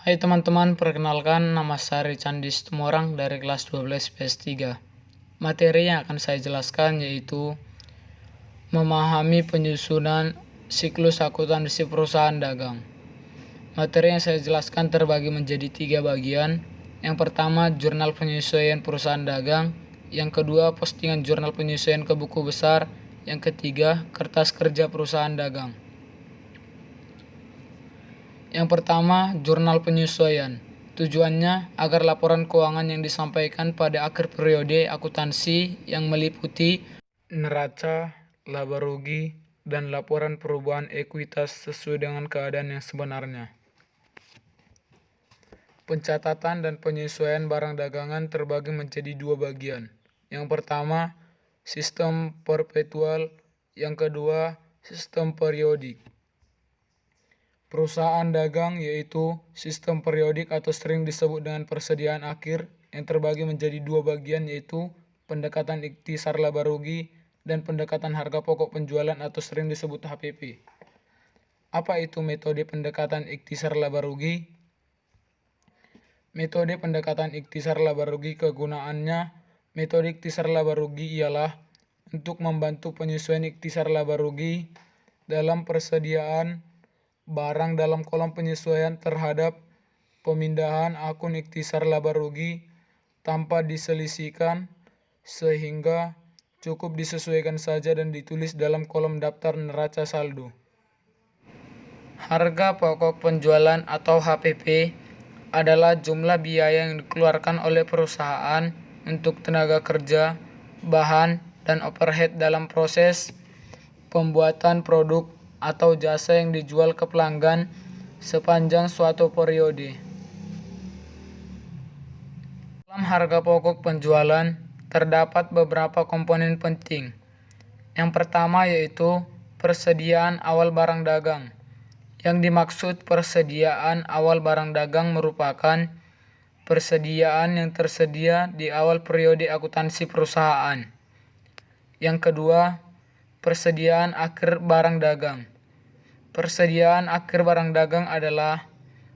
Hai teman-teman, perkenalkan nama saya Candi Tumorang dari kelas 12 PS3. Materi yang akan saya jelaskan yaitu memahami penyusunan siklus akuntansi perusahaan dagang. Materi yang saya jelaskan terbagi menjadi 3 bagian. Yang pertama, jurnal penyesuaian perusahaan dagang. Yang kedua, postingan jurnal penyesuaian ke buku besar. Yang ketiga, kertas kerja perusahaan dagang. Yang pertama, jurnal penyesuaian. Tujuannya agar laporan keuangan yang disampaikan pada akhir periode akuntansi yang meliputi neraca, laba rugi, dan laporan perubahan ekuitas sesuai dengan keadaan yang sebenarnya. Pencatatan dan penyesuaian barang dagangan terbagi menjadi 2 bagian. Yang pertama, sistem perpetual. Yang kedua, sistem periodik. Perusahaan dagang yaitu sistem periodik atau sering disebut dengan persediaan akhir yang terbagi menjadi 2 bagian yaitu pendekatan ikhtisar laba rugi dan pendekatan harga pokok penjualan atau sering disebut HPP. Apa itu metode pendekatan ikhtisar laba rugi? Metode pendekatan ikhtisar laba rugi kegunaannya, metode ikhtisar laba rugi ialah untuk membantu penyesuaian ikhtisar laba rugi dalam persediaan barang dalam kolom penyesuaian terhadap pemindahan akun ikhtisar laba rugi tanpa diselisihkan sehingga cukup disesuaikan saja dan ditulis dalam kolom daftar neraca saldo. Harga pokok penjualan atau HPP adalah jumlah biaya yang dikeluarkan oleh perusahaan untuk tenaga kerja, bahan, dan overhead dalam proses pembuatan produk atau jasa yang dijual ke pelanggan sepanjang suatu periode. Dalam harga pokok penjualan terdapat beberapa komponen penting. Yang pertama yaitu persediaan awal barang dagang. Yang dimaksud persediaan awal barang dagang merupakan persediaan yang tersedia di awal periode akuntansi perusahaan. Yang kedua, persediaan akhir barang dagang. Persediaan akhir barang dagang adalah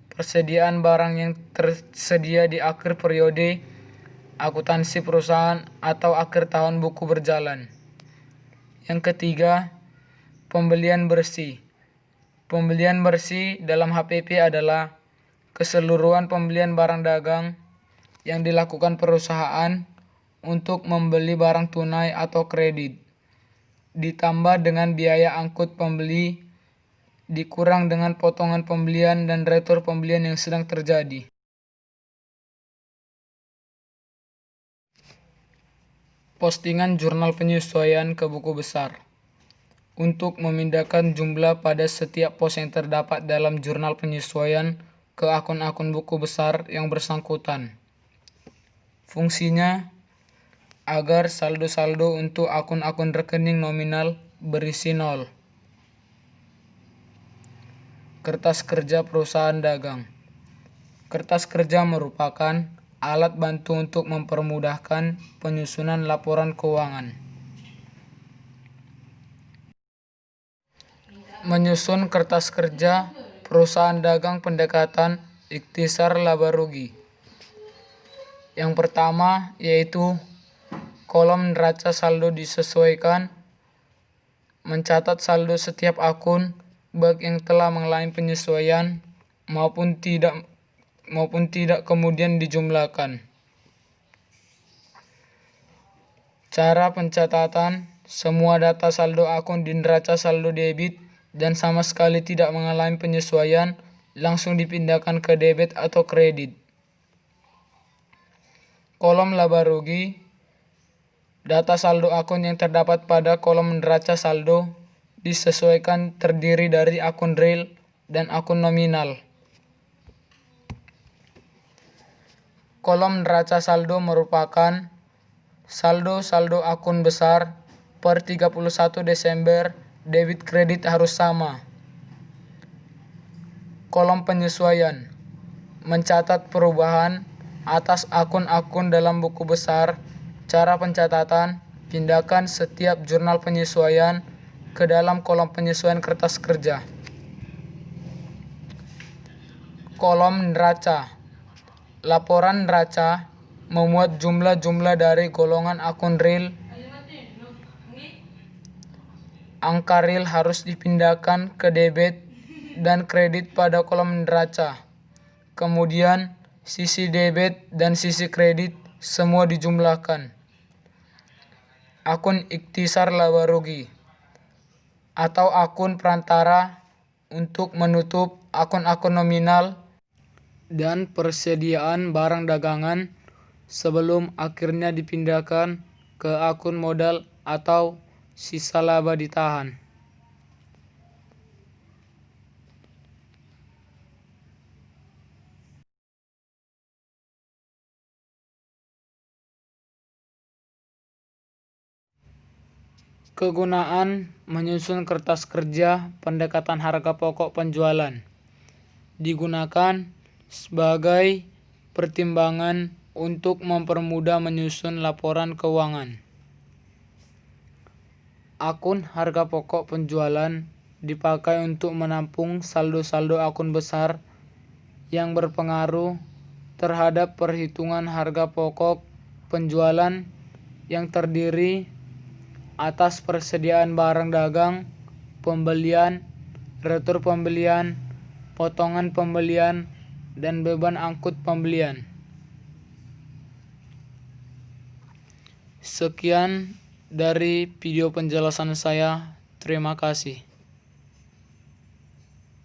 persediaan barang yang tersedia di akhir periode akuntansi perusahaan atau akhir tahun buku berjalan. Yang ketiga, pembelian bersih. Pembelian bersih dalam HPP adalah keseluruhan pembelian barang dagang yang dilakukan perusahaan untuk membeli barang tunai atau kredit, ditambah dengan biaya angkut pembeli, dikurang dengan potongan pembelian dan retur pembelian yang sedang terjadi. Postingan jurnal penyesuaian ke buku besar. Untuk memindahkan jumlah pada setiap pos yang terdapat dalam jurnal penyesuaian ke akun-akun buku besar yang bersangkutan. Fungsinya agar saldo-saldo untuk akun-akun rekening nominal berisi 0. Kertas kerja perusahaan dagang. Kertas kerja merupakan alat bantu untuk mempermudahkan penyusunan laporan keuangan. Menyusun kertas kerja perusahaan dagang pendekatan ikhtisar laba rugi. Yang pertama yaitu kolom neraca saldo disesuaikan, mencatat saldo setiap akun baik yang telah mengalami penyesuaian maupun tidak kemudian dijumlahkan. Cara pencatatan: semua data saldo akun di neraca saldo debit dan sama sekali tidak mengalami penyesuaian langsung dipindahkan ke debit atau kredit. Kolom laba rugi. Data saldo akun yang terdapat pada kolom neraca saldo disesuaikan terdiri dari akun real dan akun nominal. Kolom neraca saldo merupakan saldo akun besar per 31 Desember, debit kredit harus sama. Kolom penyesuaian mencatat perubahan atas akun-akun dalam buku besar. Cara pencatatan: pindahkan setiap jurnal penyesuaian ke dalam kolom penyesuaian kertas kerja. kolom neraca. Laporan neraca memuat jumlah-jumlah dari golongan akun real. Angka real harus dipindahkan ke debit dan kredit pada kolom neraca. Kemudian, sisi debit dan sisi kredit semua dijumlahkan. Akun ikhtisar laba rugi atau akun perantara untuk menutup akun-akun nominal dan persediaan barang dagangan sebelum akhirnya dipindahkan ke akun modal atau sisa laba ditahan. Kegunaan menyusun kertas kerja pendekatan harga pokok penjualan digunakan sebagai pertimbangan untuk mempermudah menyusun laporan keuangan. Akun harga pokok penjualan dipakai untuk menampung saldo-saldo akun besar yang berpengaruh terhadap perhitungan harga pokok penjualan yang terdiri atas persediaan barang dagang, pembelian, retur pembelian, potongan pembelian, dan beban angkut pembelian. Sekian dari video penjelasan saya. Terima kasih.